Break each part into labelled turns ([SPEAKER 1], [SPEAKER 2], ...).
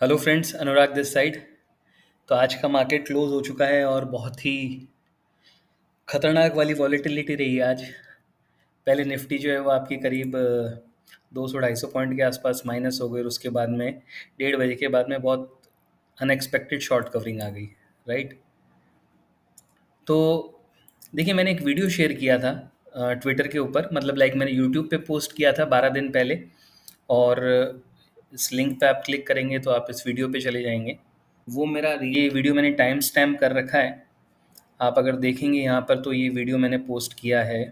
[SPEAKER 1] Hello friends, Anurag this side. तो आज का मार्केट क्लोज हो चुका है और बहुत ही खतरनाक वाली वॉलेटिलिटी रही है आज। पहले निफ्टी जो है वो आपकी करीब 200-250 पॉइंट के आसपास माइनस हो गई और उसके बाद में 1:30 बजे के बाद में बहुत अनएक्सपेक्टेड शॉर्ट कवरिंग आ गई, राइट। तो देखिए, मैंने एक वीडियो शेयर किया था ट्विटर के ऊपर, मतलब लाइक मैंने यूट्यूब पे पोस्ट किया था 12 दिन पहले। और इस लिंक पे आप क्लिक करेंगे तो आप इस वीडियो पे चले जाएंगे। वो मेरा ये वीडियो मैंने टाइम स्टैम्प कर रखा है। आप अगर देखेंगे यहाँ पर तो ये वीडियो मैंने पोस्ट किया है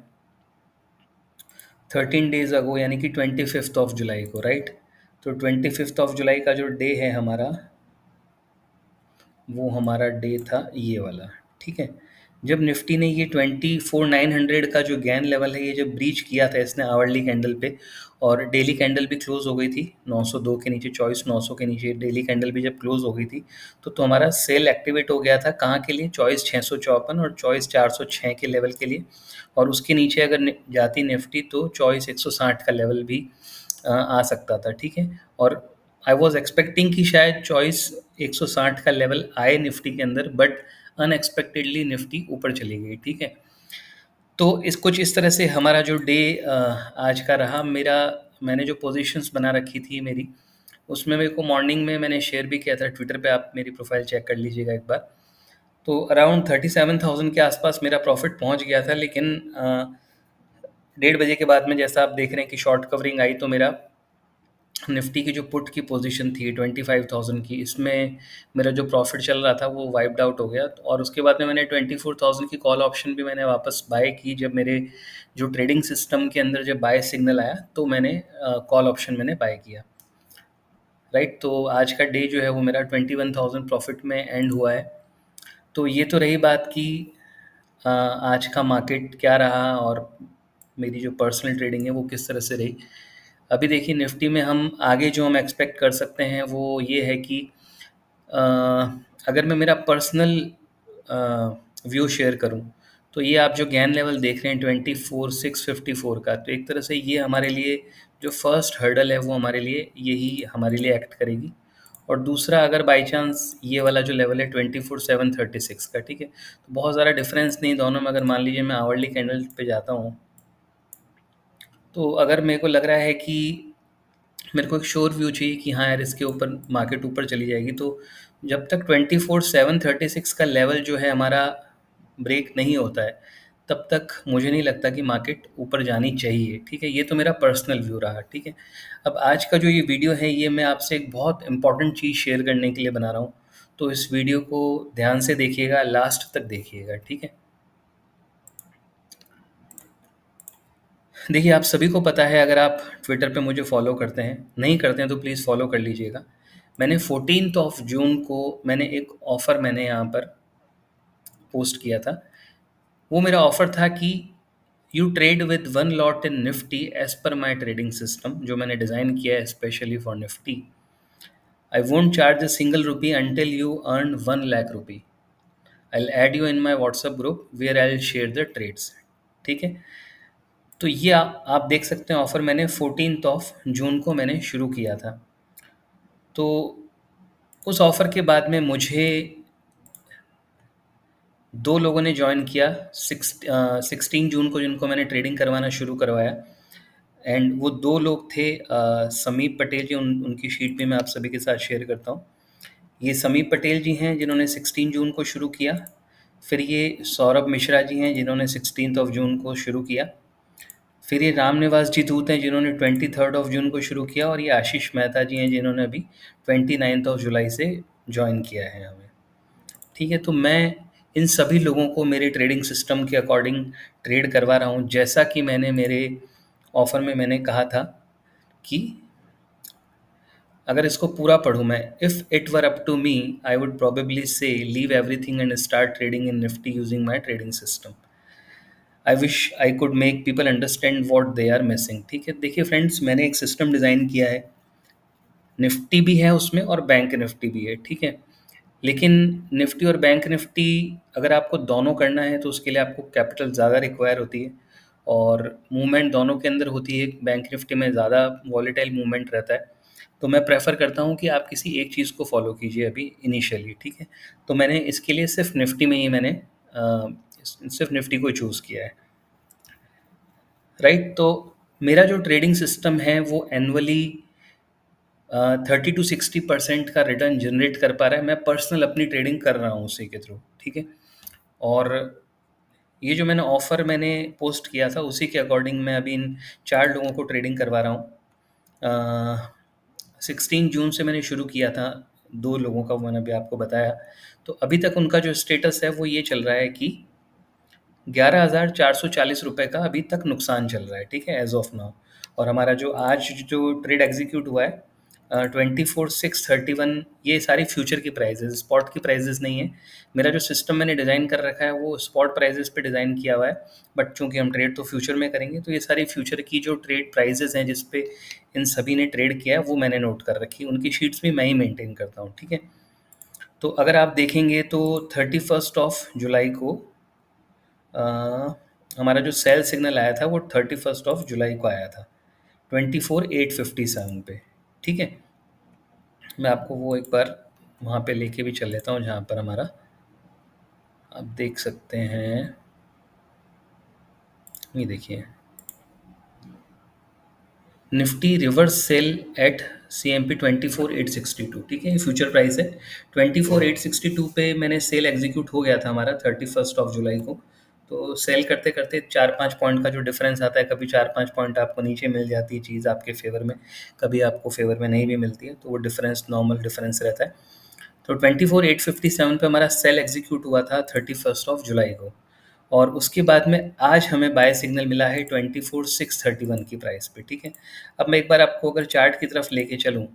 [SPEAKER 1] 13 डेज अगो, यानी कि 25 जुलाई को, राइट। तो 25 जुलाई का जो डे है हमारा, वो हमारा डे था ये वाला, ठीक है। जब निफ्टी ने ये 24,900 का जो गैन लेवल है ये जब ब्रीच किया था इसने आवरली कैंडल पे, और डेली कैंडल भी क्लोज हो गई थी 902 के नीचे, चॉइस 900 के नीचे डेली कैंडल भी जब क्लोज हो गई थी, तो हमारा सेल एक्टिवेट हो गया था कहाँ के लिए, चॉइस 654 और चॉइस 406 के लेवल के लिए। और उसके नीचे अगर जाती निफ्टी तो चॉइस 160 का लेवल भी आ सकता था, ठीक है। और आई वॉज एक्सपेक्टिंग कि शायद चॉइस 160 का लेवल आए निफ्टी के अंदर, बट अनएक्सपेक्टेडली निफ्टी ऊपर चली गई, ठीक है। तो इस कुछ इस तरह से हमारा जो डे आज का रहा मेरा। मैंने जो पोजीशंस बना रखी थी मेरी, उसमें मेरे को मॉर्निंग में मैंने शेयर भी किया था ट्विटर पे, आप मेरी प्रोफाइल चेक कर लीजिएगा एक बार। तो अराउंड 37,000 के आसपास मेरा प्रॉफिट पहुंच गया था, लेकिन 1:30 बजे के बाद में जैसा आप देख रहे हैं कि शॉर्ट कवरिंग आई, तो मेरा निफ्टी की जो पुट की पोजीशन थी 25,000 की, इसमें मेरा जो प्रॉफिट चल रहा था वो वाइप्ड आउट हो गया। और उसके बाद में मैंने 24,000 की कॉल ऑप्शन भी मैंने वापस बाय की। जब मेरे जो ट्रेडिंग सिस्टम के अंदर जब बाय सिग्नल आया तो मैंने कॉल ऑप्शन मैंने बाय किया, राइट। तो आज का डे जो है वो मेरा 21,000 प्रॉफिट में एंड हुआ है। तो ये तो रही बात कि आज का मार्केट क्या रहा और मेरी जो पर्सनल ट्रेडिंग है वो किस तरह से रही। अभी देखिए, निफ्टी में हम आगे जो हम एक्सपेक्ट कर सकते हैं वो ये है कि अ, अगर मैं मेरा पर्सनल व्यू शेयर करूं, तो ये आप जो गैन लेवल देख रहे हैं 24,654 का, तो एक तरह से ये हमारे लिए जो फर्स्ट हर्डल है वो हमारे लिए यही हमारे लिए एक्ट करेगी। और दूसरा, अगर बाई चांस ये वाला जो लेवल है 24,736 का, ठीक है, तो बहुत ज़्यादा डिफरेंस नहीं दोनों में। अगर मान लीजिए मैं आवरली कैंडल पे जाता हूँ, तो अगर मेरे को लग रहा है कि मेरे को एक श्योर व्यू चाहिए कि हाँ यार, इसके ऊपर मार्केट ऊपर चली जाएगी, तो जब तक 24,736 का लेवल जो है हमारा ब्रेक नहीं होता है, तब तक मुझे नहीं लगता कि मार्केट ऊपर जानी चाहिए, ठीक है। ये तो मेरा पर्सनल व्यू रहा, ठीक है। अब आज का जो ये वीडियो है ये मैं आपसे एक बहुत इंपॉर्टेंट चीज़ शेयर करने के लिए बना रहा हूँ। तो इस वीडियो को ध्यान से देखिएगा, लास्ट तक देखिएगा, ठीक है। देखिए, आप सभी को पता है, अगर आप ट्विटर पे मुझे फॉलो करते हैं, नहीं करते हैं तो प्लीज़ फॉलो कर लीजिएगा। मैंने 14 जून को मैंने एक ऑफ़र मैंने यहाँ पर पोस्ट किया था। वो मेरा ऑफ़र था कि you trade with 1 lot in Nifty as per my trading system, जो मैंने डिज़ाइन किया है specially for Nifty. I won't charge a single rupee until you earn 1 lakh rupee. I will add you in my WhatsApp group where I will share the trades, ठीक है। तो ये आप देख सकते हैं, ऑफ़र मैंने 14 जून को मैंने शुरू किया था। तो उस ऑफ़र के बाद में मुझे 2 लोगों ने जॉइन किया 16 जून को, जिनको मैंने ट्रेडिंग करवाना शुरू करवाया। एंड वो 2 लोग थे समीप पटेल जी, उनकी शीट भी मैं आप सभी के साथ शेयर करता हूँ। ये समीप पटेल जी हैं जिन्होंने 16 जून को शुरू किया। फिर ये सौरभ मिश्रा जी हैं जिन्होंने 16 जून को शुरू किया। फिर ये राम निवास जी दूत हैं जिन्होंने 23 जून को शुरू किया। और ये आशीष मेहता जी हैं जिन्होंने अभी 29 जुलाई से ज्वाइन किया है हमें, ठीक है। तो मैं इन सभी लोगों को मेरे ट्रेडिंग सिस्टम के अकॉर्डिंग ट्रेड करवा रहा हूँ, जैसा कि मैंने मेरे ऑफ़र में मैंने कहा था कि अगर इसको पूरा पढ़ूँ मैं, if it were up to me I would probably say leave everything and start trading in Nifty using my trading system. I wish I could make people understand what they are missing, ठीक है। देखिए friends, मैंने एक system design किया है, Nifty भी है उसमें और बैंक निफ्टी भी है, ठीक है। लेकिन निफ्टी और बैंक निफ्टी अगर आपको दोनों करना है तो उसके लिए आपको कैपिटल ज़्यादा रिक्वायर होती है, और मूवमेंट दोनों के अंदर होती है। बैंक निफ्टी में ज़्यादा वॉलेटाइल मूवमेंट रहता है, तो मैं प्रेफ़र करता हूँ कि आप किसी एक चीज़ को फ़ॉलो कीजिए अभी इनिशियली, ठीक है? तो मैंने इसके लिए सिर्फ़ निफ्टी में ही मैंने सिर्फ़ निफ्टी को चूज़ किया है, राइट? तो मेरा जो ट्रेडिंग सिस्टम है वो एनुअली 30 to 60% का रिटर्न जनरेट कर पा रहा है। मैं पर्सनल अपनी ट्रेडिंग कर रहा हूँ उसी के थ्रू, ठीक है? और ये जो मैंने ऑफ़र मैंने पोस्ट किया था उसी के अकॉर्डिंग मैं अभी इन 4 लोगों को ट्रेडिंग करवा रहा हूँ। 16 जून से मैंने शुरू किया था, 2 लोगों का मैंने अभी आपको बताया। तो अभी तक उनका जो स्टेटस है वो ये चल रहा है कि 11,440 रुपए का अभी तक नुकसान चल रहा है, ठीक है, एज़ ऑफ नाउ। और हमारा जो आज जो ट्रेड एग्जीक्यूट हुआ है 24,631, ये सारी फ्यूचर की प्राइजेज़, स्पॉट की प्राइजेज़ नहीं है। मेरा जो सिस्टम मैंने डिज़ाइन कर रखा है वो स्पॉट प्राइजेज़ पे डिज़ाइन किया हुआ है, बट चूँकि हम ट्रेड तो फ्यूचर में करेंगे तो ये सारी फ्यूचर की जो ट्रेड प्राइजेज़ हैं जिस पे इन सभी ने ट्रेड किया है वो मैंने नोट कर रखी है। उनकी शीट्स भी मैं ही मेंटेन करता हूँ, ठीक है। तो अगर आप देखेंगे तो 31 ऑफ जुलाई को हमारा जो सेल सिग्नल आया था वो 31 ऑफ जुलाई को आया था 24,857 पे, ठीक है। मैं आपको वो एक बार वहाँ पे लेके भी चल लेता हूँ जहाँ पर हमारा, आप देख सकते हैं, ये देखिए, Nifty reverse sell at CMP 24,862, ठीक है, ये फ्यूचर प्राइस है। 24,862 पे मैंने सेल एग्जीक्यूट हो गया था हमारा 31 जुलाई को। तो सेल करते करते 4-5 पॉइंट का जो डिफरेंस आता है, कभी 4-5 पॉइंट आपको नीचे मिल जाती है चीज़ आपके फेवर में, कभी आपको फेवर में नहीं भी मिलती है, तो वो डिफरेंस नॉर्मल डिफरेंस रहता है। तो 24,857 पे हमारा सेल एग्जीक्यूट हुआ था 31 जुलाई को, और उसके बाद में आज हमें बाय सिग्नल मिला है 24,631 की प्राइस पे, ठीक है। अब मैं एक बार आपको अगर चार्ट की तरफ लेके चलूँ,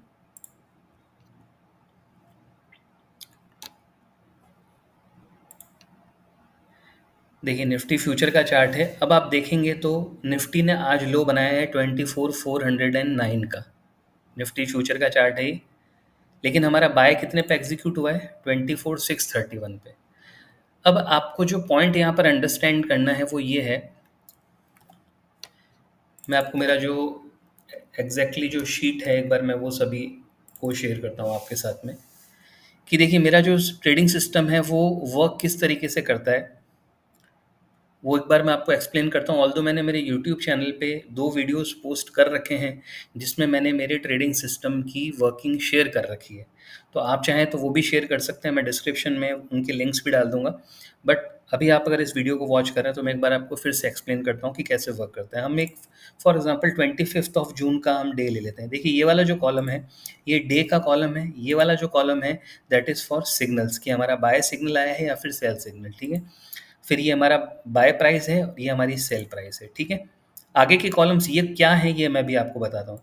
[SPEAKER 1] देखिए निफ्टी फ्यूचर का चार्ट है। अब आप देखेंगे तो निफ्टी ने आज लो बनाया है 24,409 का, निफ्टी फ्यूचर का चार्ट है ये। लेकिन हमारा बाय कितने पे एग्जीक्यूट हुआ है? 24,631 पे। अब आपको जो पॉइंट यहाँ पर अंडरस्टैंड करना है वो ये है, मैं आपको मेरा जो एग्जैक्टली जो शीट है एक बार मैं वो सभी को शेयर करता हूँ आपके साथ में, कि देखिए मेरा जो ट्रेडिंग सिस्टम है वो वर्क किस तरीके से करता है, वो एक बार मैं आपको एक्सप्लेन करता हूँ। ऑल्दो मैंने मेरे यूट्यूब चैनल पे 2 वीडियोस पोस्ट कर रखे हैं जिसमें मैंने मेरे ट्रेडिंग सिस्टम की वर्किंग शेयर कर रखी है। तो आप चाहें तो वो भी शेयर कर सकते हैं, मैं डिस्क्रिप्शन में उनके लिंक्स भी डाल दूँगा। बट अभी आप अगर इस वीडियो को वॉच कर रहे हैं तो मैं एक बार आपको फिर से एक्सप्लेन करता हूँ कि कैसे वर्क करता है। हम एक फॉर एग्ज़ाम्पल 25 ऑफ जून का हम डे ले लेते हैं। देखिए ये वाला जो कॉलम है, ये डे का कॉलम है, ये वाला जो कॉलम है दैट इज़ फॉर सिग्नल्स, कि हमारा बाय सिग्नल आया है या फिर सेल सिग्नल, ठीक है। फिर ये हमारा बाय प्राइस है और ये हमारी सेल प्राइस है, ठीक है। आगे के कॉलम्स ये क्या हैं ये मैं भी आपको बताता हूँ।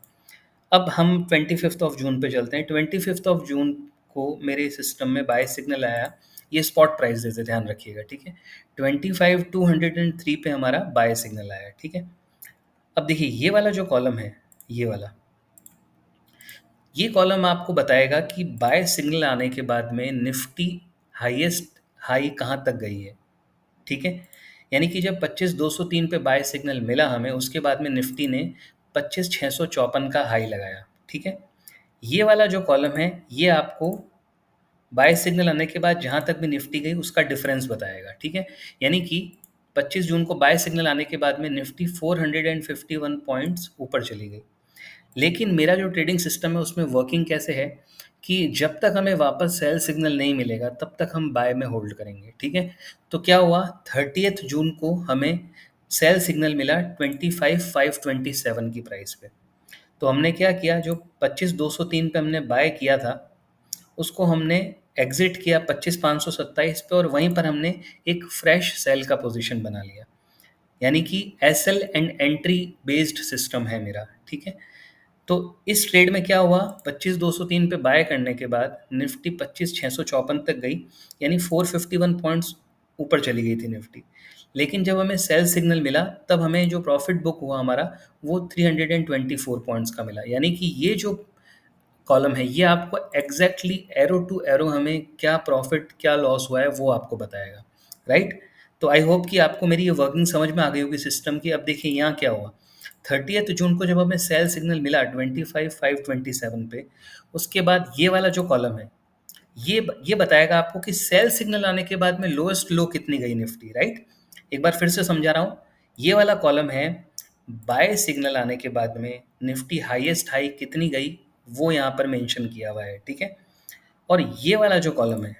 [SPEAKER 1] अब हम 25 ऑफ जून पे चलते हैं। 25 ऑफ जून को मेरे सिस्टम में बाय सिग्नल आया, ये स्पॉट प्राइस है, ध्यान रखिएगा, ठीक है। 25,203 पे हमारा बाय सिग्नल आया, ठीक है। अब देखिए ये वाला जो कॉलम है, ये वाला, ये कॉलम आपको बताएगा कि बाय सिग्नल आने के बाद में निफ्टी हाईएस्ट हाई कहाँ तक गई है, ठीक है। यानी कि जब 25,203 पे बाय सिग्नल मिला हमें, उसके बाद में निफ्टी ने 25,654 का हाई लगाया, ठीक है। ये वाला जो कॉलम है ये आपको बाय सिग्नल आने के बाद जहाँ तक भी निफ्टी गई उसका डिफरेंस बताएगा, ठीक है। यानी कि 25 जून को बाय सिग्नल आने के बाद में निफ्टी 451 पॉइंट्स ऊपर चली गई। लेकिन मेरा जो ट्रेडिंग सिस्टम है उसमें वर्किंग कैसे है कि जब तक हमें वापस सेल सिग्नल नहीं मिलेगा तब तक हम बाय में होल्ड करेंगे, ठीक है। तो क्या हुआ, 30 जून को हमें सेल सिग्नल मिला 25,527 की प्राइस पे। तो हमने क्या किया, जो 25,203 पे हमने बाय किया था उसको हमने एग्जिट किया 25,527 पे, और वहीं पर हमने एक फ्रेश सेल का पोजीशन बना लिया। यानी कि SL and entry based system है मेरा, ठीक है। तो इस ट्रेड में क्या हुआ, 25,203 पे बाय करने के बाद निफ्टी 25,654 तक गई, यानी 451 पॉइंट्स ऊपर चली गई थी निफ्टी। लेकिन जब हमें सेल सिग्नल मिला तब हमें जो प्रॉफिट बुक हुआ हमारा वो 324 पॉइंट्स का मिला। यानी कि ये जो कॉलम है ये आपको एग्जैक्टली एरो टू एरो हमें क्या प्रॉफिट क्या लॉस हुआ है वो आपको बताएगा, राइट। तो आई होप कि आपको मेरी ये वर्किंग समझ में आ गई होगी सिस्टम की। अब देखिए यहाँ क्या हुआ, 30 जून को जब हमें सेल सिग्नल मिला 25,527 पे, उसके बाद ये वाला जो कॉलम है, ये बताएगा आपको कि सेल सिग्नल आने के बाद में लोएस्ट लो कितनी गई निफ्टी, राइट? एक बार फिर से समझा रहा हूँ, ये वाला कॉलम है बाय सिग्नल आने के बाद में निफ्टी हाईएस्ट हाई कितनी गई, वो यहाँ पर मेंशन किया हुआ है, ठीक है? और ये वाला जो कॉलम है,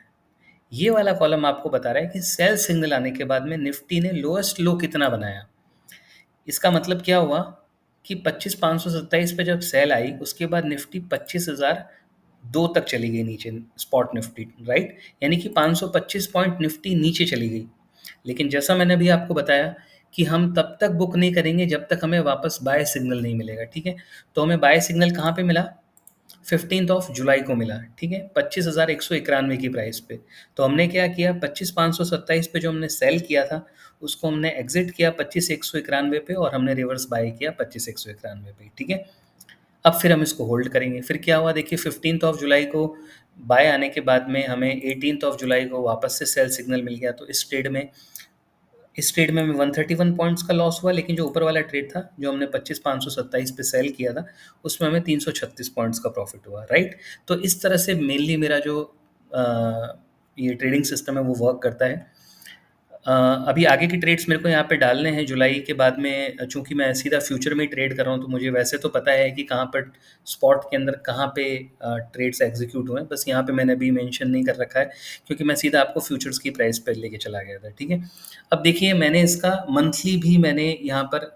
[SPEAKER 1] ये वाला कॉलम आपको बता रहा है कि सेल सिग्नल आने के बाद में निफ्टी ने लोएस्ट लो कितना बनाया। इसका मतलब क्या हुआ कि 25,527 पे जब सेल आई, उसके बाद निफ्टी 25,002 तक चली गई नीचे, स्पॉट निफ्टी, राइट? यानी कि 525 पॉइंट निफ्टी नीचे चली गई। लेकिन जैसा मैंने अभी आपको बताया कि हम तब तक बुक नहीं करेंगे जब तक हमें वापस बाय सिग्नल नहीं मिलेगा, ठीक है? तो हमें बाय सिग्नल कहाँ पे मिला? 15 जुलाई को मिला, ठीक है? 25,191 की प्राइस पे। तो हमने क्या किया, 25,527 पे जो हमने सेल किया था, उसको हमने एग्जिट किया 25,191 पे, और हमने रिवर्स बाय किया 25,191 पे, ठीक है? अब फिर हम इसको होल्ड करेंगे। फिर क्या हुआ देखिए, 15 जुलाई को बाय आने के बाद में हमें 18 जुलाई को वापस से सेल सिग्नल मिल गया। तो इस ट्रेड में हमें 131 पॉइंट्स का लॉस हुआ, लेकिन जो ऊपर वाला ट्रेड था, जो हमने 25,527 पे सेल किया था, उसमें हमें 336 पॉइंट्स का प्रॉफिट हुआ, राइट? तो इस तरह से मेनली मेरा जो ये ट्रेडिंग सिस्टम है वो वर्क करता है। अभी आगे की ट्रेड्स मेरे को यहाँ पे डालने हैं जुलाई के बाद में, चूंकि मैं सीधा फ्यूचर में ही ट्रेड कर रहा हूँ, तो मुझे वैसे तो पता है कि कहाँ पर स्पॉट के अंदर कहाँ पे ट्रेड्स एग्जीक्यूट हुए हैं। बस यहाँ पे मैंने अभी मेंशन नहीं कर रखा है, क्योंकि मैं सीधा आपको फ्यूचर्स की प्राइस पर लेके चला गया था, ठीक है? अब देखिए, मैंने इसका मंथली भी मैंने यहाँ पर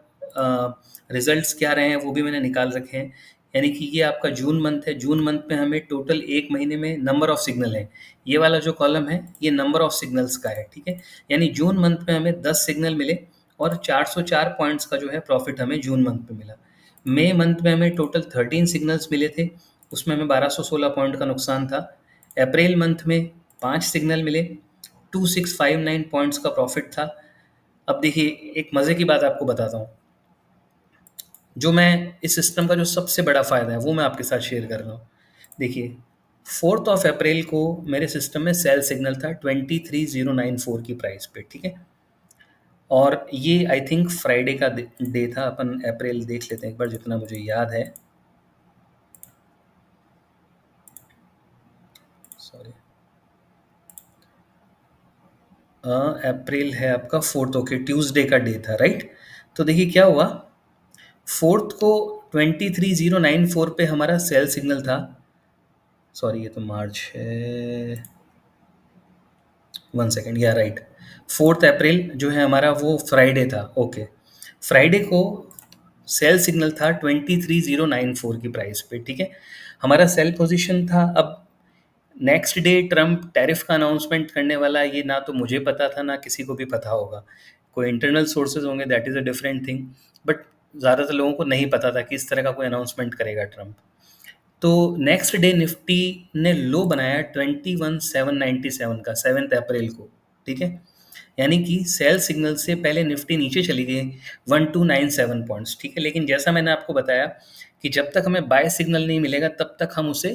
[SPEAKER 1] रिजल्ट्स क्या रहे हैं वो भी मैंने निकाल रखे हैं। यानी कि ये आपका जून मंथ है। जून मंथ में हमें टोटल एक महीने में नंबर ऑफ सिग्नल है, ये वाला जो कॉलम है ये नंबर ऑफ सिग्नल्स का है, ठीक है? यानी जून मंथ में हमें 10 सिग्नल मिले और 404 पॉइंट्स का जो है प्रॉफिट हमें जून मंथ में मिला। मई मंथ में हमें टोटल 13 सिग्नल्स मिले थे, उसमें हमें 1216 पॉइंट का नुकसान था। अप्रैल मंथ में 5 सिग्नल मिले, 2659 पॉइंट्स का प्रॉफिट था। अब देखिए, एक मज़े की बात आपको बताता हूँ। जो मैं इस सिस्टम का जो सबसे बड़ा फ़ायदा है वो मैं आपके साथ शेयर कर रहा हूँ। देखिए, 4 अप्रैल को मेरे सिस्टम में सेल सिग्नल था 23,094 की प्राइस पे, ठीक है? और ये आई थिंक फ्राइडे का डे था। अपन अप्रैल देख लेते हैं एक बार, जितना मुझे याद है। सॉरी, अप्रैल है आपका 4, ओके, ट्यूसडे का डे था, राइट? तो देखिए क्या हुआ, 4 को 23,094 पे हमारा सेल सिग्नल था। सॉरी, ये तो मार्च है, 1 सेकेंड, या राइट, 4 अप्रैल जो है हमारा वो फ्राइडे था, ओके। फ्राइडे को सेल सिग्नल था 23,094 की प्राइस पे, ठीक है? हमारा सेल पोजीशन था। अब नेक्स्ट डे ट्रम्प टैरिफ का अनाउंसमेंट करने वाला है, ये ना तो मुझे पता था ना किसी को भी पता होगा। कोई इंटरनल सोर्सेज होंगे, that is a different thing, but ज़्यादातर लोगों को नहीं पता था कि इस तरह का कोई अनाउंसमेंट करेगा ट्रम्प। तो नेक्स्ट डे निफ्टी ने लो बनाया 21,797 का 7 अप्रैल को, ठीक है? यानी कि सेल सिग्नल से पहले निफ्टी नीचे चली गई 1297 पॉइंट्स, ठीक है? लेकिन जैसा मैंने आपको बताया कि जब तक हमें बाय सिग्नल नहीं मिलेगा तब तक हम उसे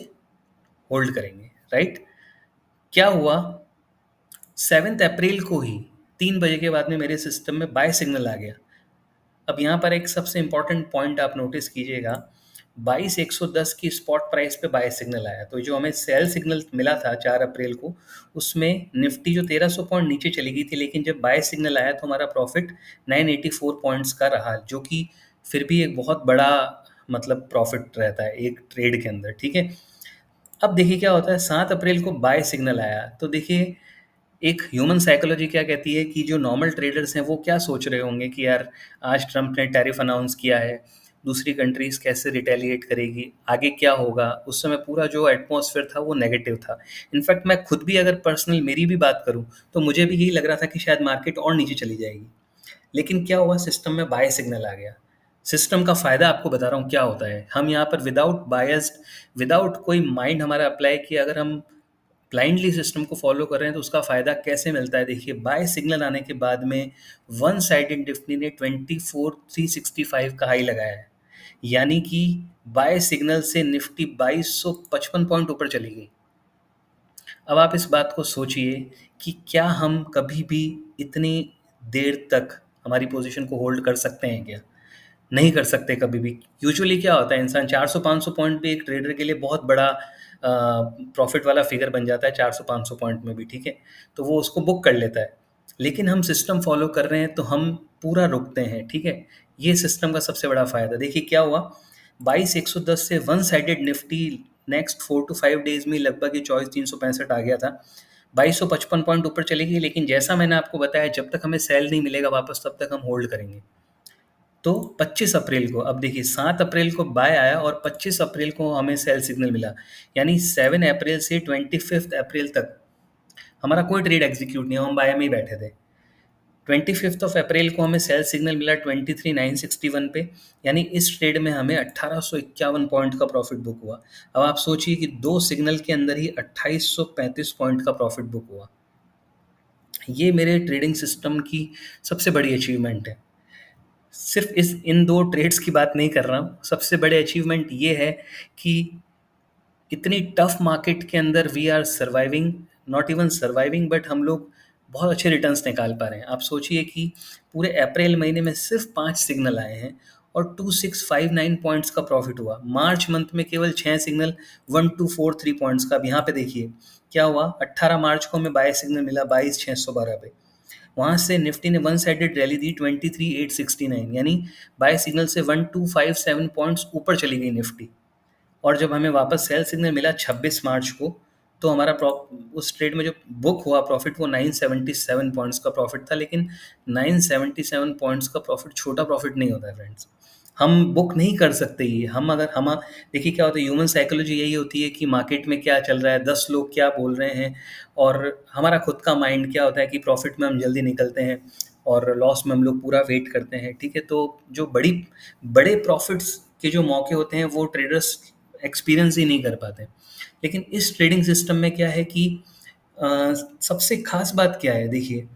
[SPEAKER 1] होल्ड करेंगे, राइट? क्या हुआ, 7 अप्रैल को ही 3 बजे के बाद में मेरे सिस्टम में बाय सिग्नल आ गया। अब यहाँ पर एक सबसे इंपॉर्टेंट पॉइंट आप नोटिस कीजिएगा, 22,110 की स्पॉट प्राइस पे बाय सिग्नल आया। तो जो हमें सेल सिग्नल मिला था 4 अप्रैल को, उसमें निफ्टी जो 1300 पॉइंट नीचे चली गई थी, लेकिन जब बाय सिग्नल आया तो हमारा प्रॉफिट 984 पॉइंट्स का रहा, जो कि फिर भी एक बहुत बड़ा मतलब प्रॉफिट रहता है एक ट्रेड के अंदर, ठीक है? अब देखिए क्या होता है, 7 अप्रैल को बाय सिग्नल आया। तो देखिए, एक ह्यूमन साइकोलॉजी क्या कहती है कि जो नॉर्मल ट्रेडर्स हैं वो क्या सोच रहे होंगे कि यार, आज ट्रम्प ने टैरिफ अनाउंस किया है, दूसरी कंट्रीज कैसे रिटेलिएट करेगी, आगे क्या होगा। उस समय पूरा जो एटमॉस्फेयर था वो नेगेटिव था। इनफैक्ट मैं खुद भी अगर पर्सनल मेरी भी बात करूं तो मुझे भी यही लग रहा था कि शायद मार्केट और नीचे चली जाएगी। लेकिन क्या हुआ, सिस्टम में बाय सिग्नल आ गया। सिस्टम का फ़ायदा आपको बता रहा हूँ क्या होता है। हम यहाँ पर विदाउट बायस्ड, विदाउट कोई माइंड हमारा अप्लाई किया, अगर हम ब्लाइंडली सिस्टम को फॉलो कर रहे हैं तो उसका फ़ायदा कैसे मिलता है। देखिए, बाय सिग्नल आने के बाद में वन साइडेड निफ्टी ने 24,365 का हाई लगाया है। यानी कि बाय सिग्नल से निफ्टी 2255 पॉइंट ऊपर चली गई। अब आप इस बात को सोचिए कि क्या हम कभी भी इतनी देर तक हमारी पोजीशन को होल्ड कर सकते हैं क्या? नहीं कर सकते कभी भी। यूजुअली क्या होता है, इंसान 400-500 पॉइंट भी एक ट्रेडर के लिए बहुत बड़ा प्रॉफिट वाला फिगर बन जाता है, 400-500 पॉइंट में भी, ठीक है? तो वो उसको बुक कर लेता है। लेकिन हम सिस्टम फॉलो कर रहे हैं तो हम पूरा रुकते हैं, ठीक है? ये सिस्टम का सबसे बड़ा फायदा। देखिए क्या हुआ, 22,110 से one sided Nifty next 4 to 5 days में लगभग ये 24,365 आ गया था। 2255 पॉइंट ऊपर चलेगी, लेकिन जैसा मैंने आपको बताया, जब तक हमें सेल नहीं मिलेगा वापस तब तक हम होल्ड करेंगे। तो 25 अप्रैल को, अब देखिए 7 अप्रैल को बाय आया और 25 अप्रैल को हमें सेल सिग्नल मिला, यानी 7 अप्रैल से 25 अप्रैल तक हमारा कोई ट्रेड एग्जीक्यूट नहीं हुआ, हम बाय में ही बैठे थे। 25 ऑफ अप्रैल को हमें सेल सिग्नल मिला 23,961 पे, यानी इस ट्रेड में हमें 1851 पॉइंट का प्रॉफिट बुक हुआ। अब आप सोचिए कि 2 सिग्नल के अंदर ही 2835 पॉइंट का प्रॉफिट बुक हुआ। ये मेरे ट्रेडिंग सिस्टम की सबसे बड़ी अचीवमेंट है। सिर्फ इन 2 ट्रेड्स की बात नहीं कर रहा हूँ, सबसे बड़े अचीवमेंट ये है कि इतनी टफ मार्केट के अंदर we are surviving, not even surviving, but हम लोग बहुत अच्छे रिटर्न्स निकाल पा रहे हैं। आप सोचिए कि पूरे अप्रैल महीने में सिर्फ 5 सिग्नल आए हैं और 2659 पॉइंट्स का प्रॉफिट हुआ। मार्च मंथ में केवल 6 सिग्नल, 1243 पॉइंट्स का। अब यहाँ पे देखिए क्या हुआ, 18 मार्च को हमें बाय सिग्नल मिला 22,612 पे। वहाँ से निफ्टी ने वन साइडेड रैली दी 23,869, यानी बाय सिग्नल से 1257 पॉइंट्स ऊपर चली गई निफ्टी। और जब हमें वापस सेल सिग्नल मिला 26 मार्च को, तो हमारा उस ट्रेड में जो बुक हुआ प्रॉफिट वो 977 पॉइंट्स का प्रॉफिट था। लेकिन 977 पॉइंट्स का प्रॉफिट छोटा प्रॉफिट नहीं होता है फ्रेंड्स, हम बुक नहीं कर सकते। ये हम अगर हम देखिए क्या होता है, ह्यूमन साइकोलॉजी यही होती है कि मार्केट में क्या चल रहा है, 10 लोग क्या बोल रहे हैं, और हमारा खुद का माइंड क्या होता है कि प्रॉफिट में हम जल्दी निकलते हैं और लॉस में हम लोग पूरा वेट करते हैं, ठीक है? तो जो बड़े प्रॉफिट्स के जो मौके होते हैं वो ट्रेडर्स एक्सपीरियंस ही नहीं कर पाते। लेकिन इस ट्रेडिंग सिस्टम में क्या है कि सबसे खास बात क्या है, देखिए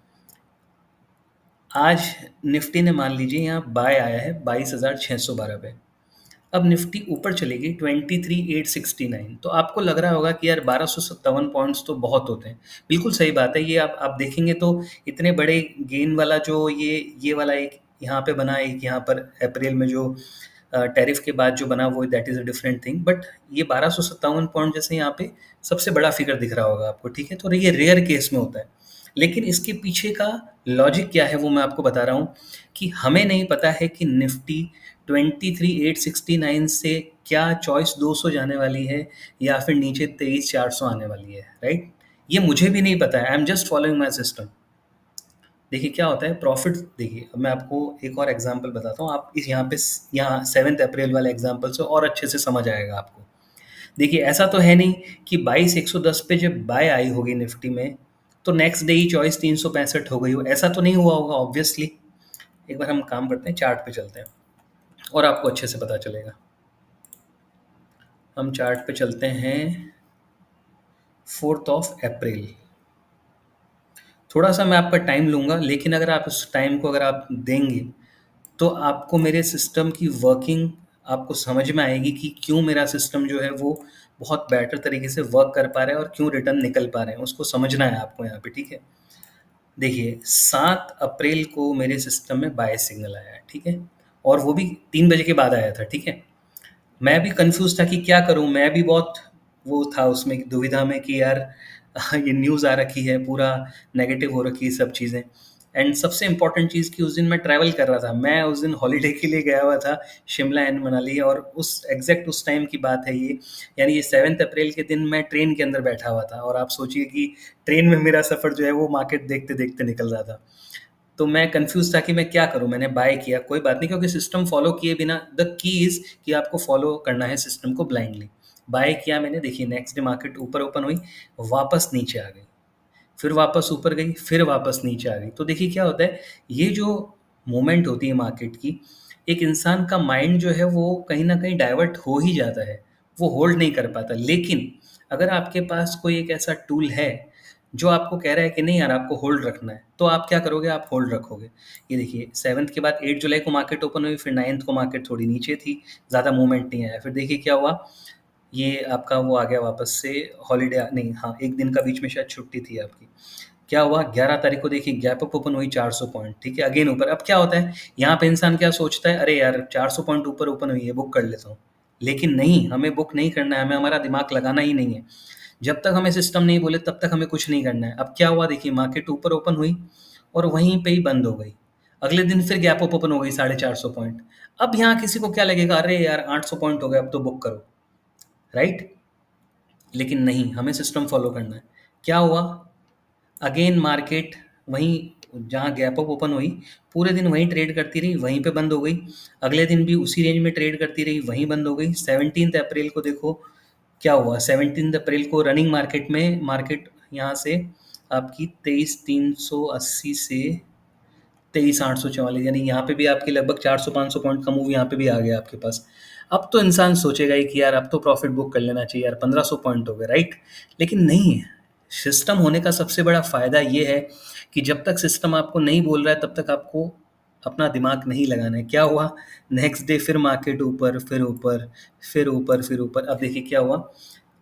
[SPEAKER 1] आज निफ्टी ने मान लीजिए यहाँ बाय आया है 22,612 पे। अब निफ्टी ऊपर चलेगी 23,869, तो आपको लग रहा होगा कि यार 1257 पॉइंट्स तो बहुत होते हैं। बिल्कुल सही बात है, ये आप देखेंगे तो इतने बड़े गेन वाला जो ये वाला एक यहाँ पे बना, एक यहाँ पर अप्रैल में जो टैरिफ के बाद जो बना, वो that is a different thing. But ये 1257 पॉइंट जैसे यहाँ पे सबसे बड़ा फिगर दिख रहा होगा आपको, ठीक है? तो ये रेयर केस में होता है। लेकिन इसके पीछे का लॉजिक क्या है वो मैं आपको बता रहा हूँ कि हमें नहीं पता है कि निफ्टी 23,869 से क्या चॉइस 200 जाने वाली है या फिर नीचे 23,400 आने वाली है, राइट? ये मुझे भी नहीं पता है, I am just following my system. देखिए क्या होता है प्रॉफिट, देखिए अब मैं आपको एक और एग्जांपल बताता हूँ, आप इस यहाँ 7 अप्रैल वाले एग्जांपल से और अच्छे से समझ आएगा आपको। देखिए ऐसा तो है नहीं कि 22,110 पे जब बाय आई होगी निफ्टी में तो नेक्स्ट डे ही चॉइस 365 हो गई हो, ऐसा तो नहीं हुआ होगा ऑब्वियसली। एक बार हम काम करते हैं, चार्ट पे चलते हैं और आपको अच्छे से पता चलेगा। हम चार्ट पे चलते हैं 4 अप्रैल। थोड़ा सा मैं आपका टाइम लूँगा, लेकिन अगर आप उस टाइम को अगर आप देंगे तो आपको मेरे सिस्टम की वर्किंग आपको समझ में आएगी कि क्यों मेरा सिस्टम जो है वो बहुत बेटर तरीके से वर्क कर पा रहा है और क्यों रिटर्न निकल पा रहे हैं, उसको समझना है आपको यहाँ पे, ठीक है? देखिए 7 अप्रैल को मेरे सिस्टम में बाय सिग्नल आया है, ठीक है? और वो भी 3 बजे के बाद आया था, ठीक है? मैं भी कंफ्यूज था कि क्या करूं, मैं भी बहुत वो था उसमें दुविधा में कि यार ये न्यूज़ आ रखी है, पूरा नेगेटिव हो रखी है सब चीज़ें। एंड सबसे इम्पोर्टेंट चीज़ कि उस दिन मैं ट्रैवल कर रहा था, मैं उस दिन हॉलीडे के लिए गया हुआ था शिमला एंड मनाली, और उस टाइम की बात है ये, यानी ये 7 अप्रैल के दिन मैं ट्रेन के अंदर बैठा हुआ था। और आप सोचिए कि ट्रेन में मेरा सफ़र जो है वो मार्केट देखते देखते निकल रहा था। तो मैं कंफ्यूज था कि मैं क्या करूं, मैंने बाय किया, कोई बात नहीं, क्योंकि सिस्टम फॉलो किए बिना, द की इज कि आपको फॉलो करना है सिस्टम को ब्लाइंडली। बाय किया मैंने, देखिए नेक्स्ट डे मार्केट ऊपर ओपन हुई, वापस नीचे आ गई, फिर वापस ऊपर गई, फिर वापस नीचे आ गई। तो देखिए क्या होता है, ये जो मोमेंट होती है मार्केट की, एक इंसान का माइंड जो है वो कहीं ना कहीं डाइवर्ट हो ही जाता है, वो होल्ड नहीं कर पाता। लेकिन अगर आपके पास कोई एक ऐसा टूल है जो आपको कह रहा है कि नहीं यार आपको होल्ड रखना है, तो आप क्या करोगे, आप होल्ड रखोगे। ये देखिए 7th के बाद 8 जुलाई को मार्केट ओपन हुई, फिर 9th को मार्केट थोड़ी नीचे थी, ज़्यादा मूवमेंट नहीं आया। फिर देखिए क्या हुआ, ये आपका वो आ गया वापस से हॉलीडे, नहीं हाँ, एक दिन का बीच में शायद छुट्टी थी आपकी, क्या हुआ 11 तारीख को, देखिए गैप अप ओपन हुई 400 पॉइंट, ठीक है, अगेन ऊपर। अब क्या होता है यहाँ पे इंसान क्या सोचता है, अरे यार 400 पॉइंट ऊपर ओपन हुई है, बुक कर लेता हूँ। लेकिन नहीं, हमें बुक नहीं करना है, हमें हमारा दिमाग लगाना ही नहीं है। जब तक हमें सिस्टम नहीं बोले तब तक हमें कुछ नहीं करना है। अब क्या हुआ देखिए, मार्केट ऊपर ओपन हुई और वहीं पे ही बंद हो गई। अगले दिन फिर गैप अप ओपन हो गई 450 पॉइंट। अब यहाँ किसी को क्या लगेगा, अरे यार 800 पॉइंट हो गए, अब तो बुक करो, राइट। लेकिन नहीं, हमें सिस्टम फॉलो करना है। क्या हुआ, अगेन मार्केट वहीं जहाँ गैप अप ओपन हुई पूरे दिन वहीं ट्रेड करती रही, वहीं पे बंद हो गई। अगले दिन भी उसी रेंज में ट्रेड करती रही, वहीं बंद हो गई। 17 अप्रैल को देखो क्या हुआ, 17 अप्रैल को रनिंग मार्केट में मार्केट यहाँ से आपकी 23,380 से 23,844, यानी यहाँ पे भी आपकी लगभग 400-500 पॉइंट का मूव यहाँ पे भी आ गया आपके पास। अब तो इंसान सोचेगा ही कि यार अब तो प्रॉफिट बुक कर लेना चाहिए यार, 1500 पॉइंट हो गए, राइट। लेकिन नहीं है। सिस्टम होने का सबसे बड़ा फ़ायदा ये है कि जब तक सिस्टम आपको नहीं बोल रहा है तब तक आपको अपना दिमाग नहीं लगाना है। क्या हुआ, नेक्स्ट डे फिर मार्केट ऊपर, फिर ऊपर, फिर ऊपर, फिर ऊपर। अब देखिए क्या हुआ,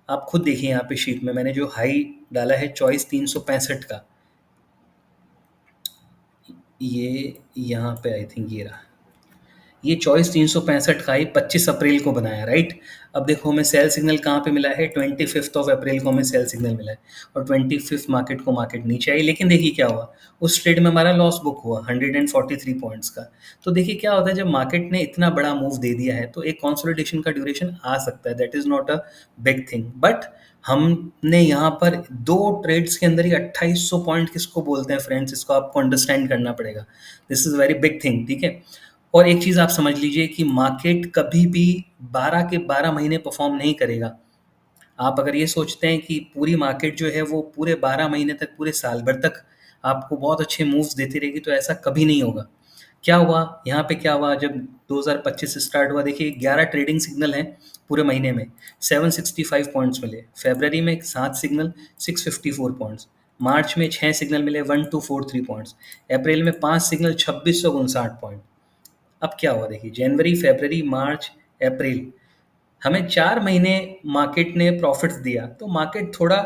[SPEAKER 1] आप खुद देखिए यहाँ पे शीट में मैंने जो हाई डाला है 24,365 का, ये यहाँ पे आई थिंक ये रहा, ये 24,365 का ही 25 अप्रैल को बनाया, राइट। अब देखो हमें सेल सिग्नल कहाँ पे मिला है, 25 ऑफ अप्रैल को हमें सेल सिग्नल मिला है और 25 मार्केट को मार्केट नीचे आई। लेकिन देखिए क्या हुआ, उस ट्रेड में हमारा लॉस बुक हुआ 143 पॉइंट्स का। तो देखिए क्या होता है, जब मार्केट ने इतना बड़ा मूव दे दिया है तो एक कंसोलिडेशन का ड्यूरेशन आ सकता है, that is not a big thing. But हमने यहाँ पर दो ट्रेड्स के अंदर ही 2800 पॉइंट किसको बोलते हैं फ्रेंड्स, इसको आपको अंडरस्टैंड करना पड़ेगा। This is very big thing, ठीक है। और एक चीज़ आप समझ लीजिए कि मार्केट कभी भी 12 के 12 महीने परफॉर्म नहीं करेगा। आप अगर ये सोचते हैं कि पूरी मार्केट जो है वो पूरे 12 महीने तक, पूरे साल भर तक आपको बहुत अच्छे मूव्स देती रहेगी, तो ऐसा कभी नहीं होगा। क्या हुआ यहाँ पे, क्या हुआ जब 2025 स्टार्ट हुआ, देखिए 11 ट्रेडिंग सिग्नल हैं पूरे महीने में, 765 पॉइंट्स मिले। फरवरी में 7 सिग्नल, 654 पॉइंट्स। मार्च में 6 सिग्नल मिले, 1243 पॉइंट्स। अप्रैल में 5 सिग्नल, 2659 पॉइंट। अब क्या हुआ देखिए, जनवरी, फरवरी, मार्च, अप्रैल, हमें 4 महीने मार्केट ने प्रॉफिट्स दिया, तो मार्केट थोड़ा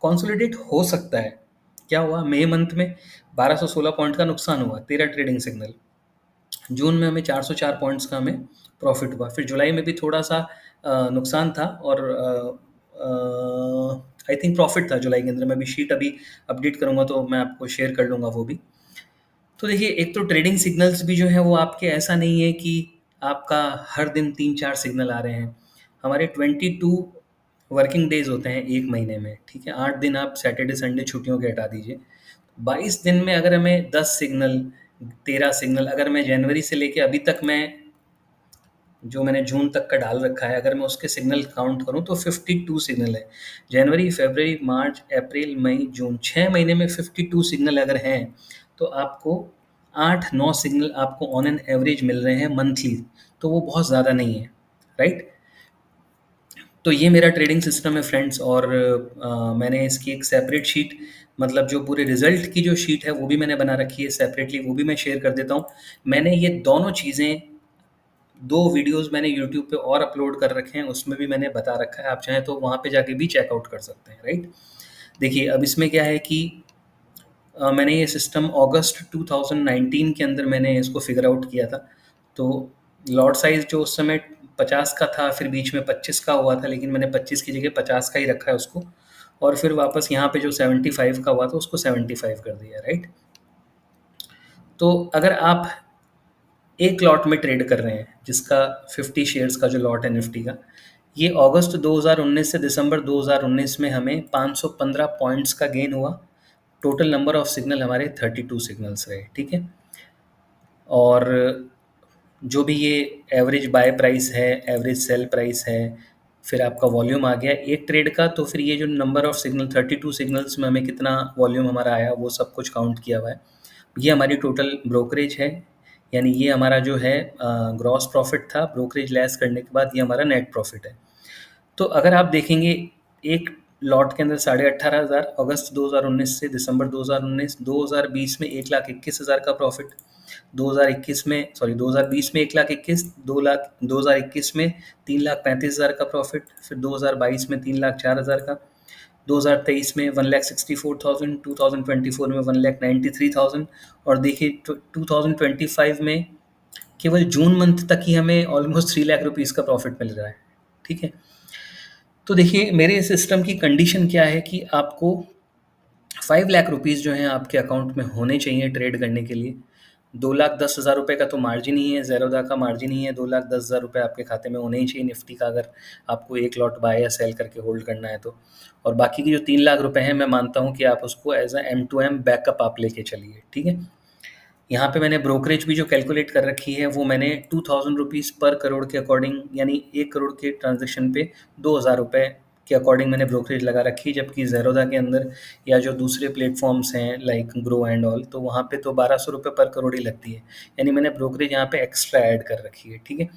[SPEAKER 1] कंसोलिडेट हो सकता है। क्या हुआ, मई मंथ में 1216 पॉइंट का नुकसान हुआ, 13 ट्रेडिंग सिग्नल। जून में हमें 404 पॉइंट्स का हमें प्रॉफिट हुआ। फिर जुलाई में भी थोड़ा सा नुकसान था और आई थिंक प्रॉफिट था जुलाई के अंदर। मैं भी शीट अभी अपडेट करूंगा तो मैं आपको शेयर कर लूँगा वो भी। तो देखिए, एक तो ट्रेडिंग सिग्नल्स भी जो है वो आपके, ऐसा नहीं है कि आपका हर दिन 3-4 सिग्नल आ रहे हैं। हमारे 22 वर्किंग डेज होते हैं एक महीने में, ठीक है। 8 दिन आप सैटरडे संडे छुट्टियों के हटा दीजिए, 22 दिन में अगर हमें 10 सिग्नल, 13 सिग्नल, अगर मैं जनवरी से लेके अभी तक, मैं जो मैंने जून तक का डाल रखा है, अगर मैं उसके सिग्नल काउंट करूं तो 52 सिग्नल है। जनवरी, फरवरी, मार्च, अप्रैल, मई, जून, 6 महीने में 52 सिग्नल अगर हैं, तो आपको 8-9 सिग्नल आपको ऑन एन एवरेज मिल रहे हैं मंथली, तो वो बहुत ज़्यादा नहीं है, राइट। तो ये मेरा ट्रेडिंग सिस्टम है फ्रेंड्स। और मैंने इसकी एक सेपरेट शीट, मतलब जो पूरे रिजल्ट की जो शीट है वो भी मैंने बना रखी है सेपरेटली, वो भी मैं शेयर कर देता हूँ। मैंने ये दोनों चीज़ें, 2 वीडियोस मैंने यूट्यूब पे और अपलोड कर रखे हैं, उसमें भी मैंने बता रखा है, आप चाहें तो वहाँ पे जाके भी चेकआउट कर सकते हैं, राइट। देखिए अब इसमें क्या है कि मैंने ये सिस्टम अगस्त 2019 के अंदर मैंने इसको फिगर आउट किया था। तो लॉट साइज़ जो उस समय 50 का था, फिर बीच में 25 का हुआ था, लेकिन मैंने 25 की जगह 50 का ही रखा है उसको, और फिर वापस यहाँ पे जो 75 का हुआ था उसको 75 कर दिया, राइट। तो अगर आप एक लॉट में ट्रेड कर रहे हैं, जिसका 50 शेयर्स का जो लॉट है निफ्टी का, ये अगस्त 2019 से दिसंबर 2019 में हमें 515 पॉइंट्स का गेन हुआ। टोटल नंबर ऑफ सिग्नल हमारे 32 सिग्नल्स रहे, ठीक है। और जो भी ये एवरेज बाय प्राइस है, एवरेज सेल प्राइस है, फिर आपका वॉल्यूम आ गया एक ट्रेड का, तो फिर ये जो नंबर ऑफ सिग्नल 32 सिग्नल्स में हमें कितना वॉल्यूम हमारा आया वो सब कुछ काउंट किया हुआ है। ये हमारी टोटल ब्रोकरेज है, यानी ये हमारा जो है ग्रॉस प्रॉफिट था, ब्रोकरेज लेस करने के बाद ये हमारा नेट प्रॉफिट है। तो अगर आप देखेंगे एक लॉट के अंदर 18,500 अगस्त 2019 से दिसंबर 2019, 2020 में 1,21,000 का प्रॉफिट, 2021 में, सॉरी 2020 में 1,21,000, 2021 में 3,35,000 का प्रॉफिट, फिर 2022 में 3,04,000 का, 2023 में 1,64,000, 2024 में 1,93,000, और देखिए 2025 में केवल जून मंथ तक ही हमें ऑलमोस्ट 3 लाख रुपीज़ का प्रॉफिट मिल रहा है। ठीक है, तो देखिए मेरे सिस्टम की कंडीशन क्या है कि आपको 5 लाख रुपीज़ जो हैं आपके अकाउंट में होने चाहिए ट्रेड करने के लिए। 2,10,000 रुपये का तो मार्जिन ही है, ज़ेरोधा का मार्जिन ही है। 2,10,000 रुपये आपके खाते में होने ही चाहिए निफ्टी का, अगर आपको एक लॉट बाय या सेल करके होल्ड करना है तो। और बाकी के जो 3 लाख रुपए हैं, मैं मानता हूँ कि आप उसको एज अ M2M बैकअप आप लेके चलिए। ठीक है, यहाँ पे मैंने ब्रोकरेज भी जो कैलकुलेट कर रखी है वो मैंने 2,000 रुपीज़ पर करोड़ के अकॉर्डिंग, यानी 1 करोड़ के ट्रांजेक्शन पे 2,000 रुपये के अकॉर्डिंग मैंने ब्रोकरेज लगा रखी है। जबकि ज़ेरोधा के अंदर या जो दूसरे प्लेटफॉर्म्स हैं लाइक ग्रो एंड ऑल, तो वहाँ पे तो 1,200 रुपये पर करोड़ ही लगती है, यानी मैंने ब्रोकरेज यहाँ पे एक्स्ट्रा ऐड कर रखी है। ठीक है,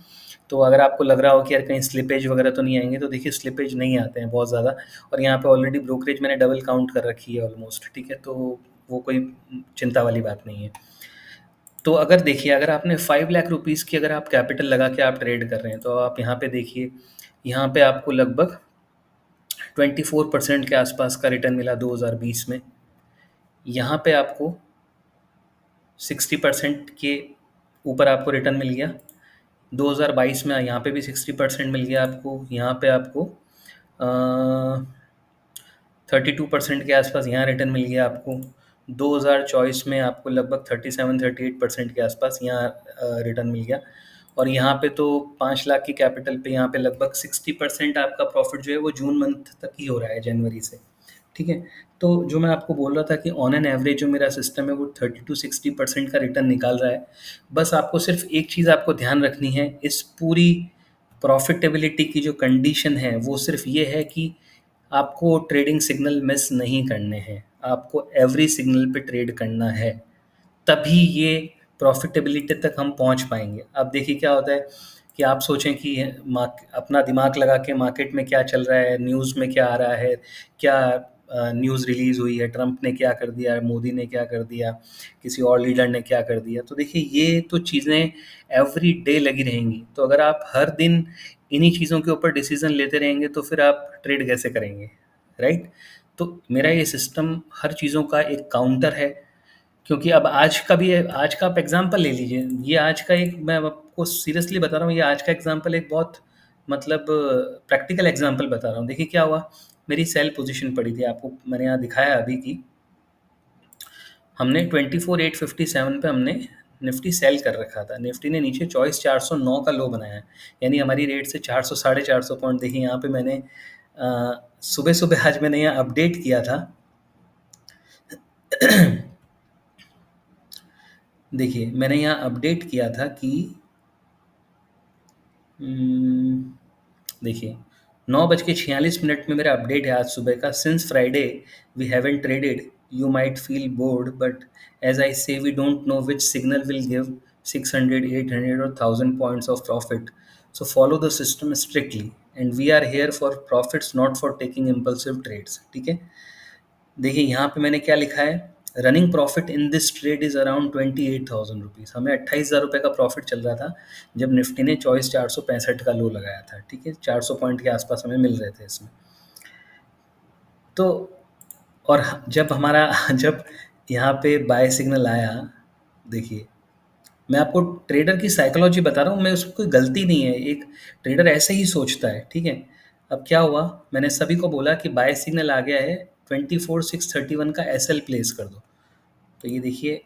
[SPEAKER 1] तो अगर आपको लग रहा हो कि यार कहीं स्लिपेज वगैरह तो नहीं आएंगे, तो देखिए स्लिपेज नहीं आते हैं बहुत ज़्यादा, और यहाँ पे ऑलरेडी ब्रोकरेज मैंने डबल काउंट कर रखी है ऑलमोस्ट। ठीक है, तो वो कोई चिंता वाली बात नहीं है। तो अगर देखिए, अगर आपने 5 लाख रुपीज़ की अगर आप कैपिटल लगा के आप ट्रेड कर रहे हैं, तो आप यहाँ पे देखिए, यहाँ पे आपको लगभग 24% के आसपास का रिटर्न मिला 2020 में। यहाँ पे आपको 60% के ऊपर आपको रिटर्न मिल गया 2022 में। यहाँ पे भी 60% मिल गया आपको। यहाँ पे आपको 32% के आसपास यहाँ रिटर्न मिल गया आपको। 2024 में आपको लगभग 37-38% के आसपास यहाँ रिटर्न मिल गया। और यहाँ पे तो 5 लाख की कैपिटल पे यहाँ पे लगभग 60% आपका प्रॉफिट जो है वो जून मंथ तक ही हो रहा है, जनवरी से। ठीक है, तो जो मैं आपको बोल रहा था कि ऑन एन एवरेज जो मेरा सिस्टम है वो 30-60% का रिटर्न निकाल रहा है। बस आपको सिर्फ एक चीज़ आपको ध्यान रखनी है, इस पूरी प्रॉफिटेबिलिटी की जो कंडीशन है वो सिर्फ ये है कि आपको ट्रेडिंग सिग्नल मिस नहीं करने हैं, आपको एवरी सिग्नल पे ट्रेड करना है, तभी ये प्रॉफिटेबिलिटी तक हम पहुंच पाएंगे। अब देखिए क्या होता है कि आप सोचें कि अपना दिमाग लगा के मार्केट में क्या चल रहा है, न्यूज़ में क्या आ रहा है, क्या न्यूज़ रिलीज़ हुई है, ट्रंप ने क्या कर दिया, मोदी ने क्या कर दिया, किसी और लीडर ने क्या कर दिया। तो देखिए ये तो चीज़ें एवरी डे लगी रहेंगी, तो अगर आप हर दिन इन्हीं चीज़ों के ऊपर डिसीजन लेते रहेंगे तो फिर आप ट्रेड कैसे करेंगे, राइट? तो मेरा ये सिस्टम हर चीज़ों का एक काउंटर है। क्योंकि अब आज का भी है, आज का आप एग्जांपल ले लीजिए, ये आज का एक, मैं आपको सीरियसली बता रहा हूँ, ये आज का एग्जांपल एक बहुत मतलब प्रैक्टिकल एग्जांपल बता रहा हूँ। देखिए क्या हुआ, मेरी सेल पोजीशन पड़ी थी, आपको मैंने यहाँ दिखाया अभी की, हमने 24,857 पे हमने निफ्टी सेल कर रखा था। निफ्टी ने नीचे 24,409 का लो बनाया है, यानी हमारी रेट से 400 450 पॉइंट। देखिए यहाँ पे मैंने सुबह सुबह आज मैंने यहाँ अपडेट किया था देखिए मैंने यहाँ अपडेट किया था कि देखिए 9:46 में मेरा अपडेट है आज सुबह का। Since Friday we haven't traded, you might feel bored, but as I say we don't know which signal will give 600 800 और 1000 points of profit, so follow the system strictly and we are here for profits not for taking impulsive trades. ठीक है, देखिए यहाँ पे मैंने क्या लिखा है, running profit in this trade is around 28,000 rupees. हमें 28,000 रुपये का प्रॉफिट चल रहा था जब निफ्टी ने 24,465 का लो लगाया था। ठीक है, 400 पॉइंट के आसपास हमें मिल रहे थे इसमें। तो और जब हमारा जब यहाँ पे बाय सिग्नल आया, देखिए मैं आपको ट्रेडर की साइकोलॉजी बता रहा हूँ, मैं उसको कोई गलती नहीं है, एक ट्रेडर ऐसे ही सोचता है। ठीक है, अब क्या हुआ, मैंने सभी को बोला कि बाय सिग्नल आ गया है, 24,631 का एसएल प्लेस कर दो। तो ये देखिए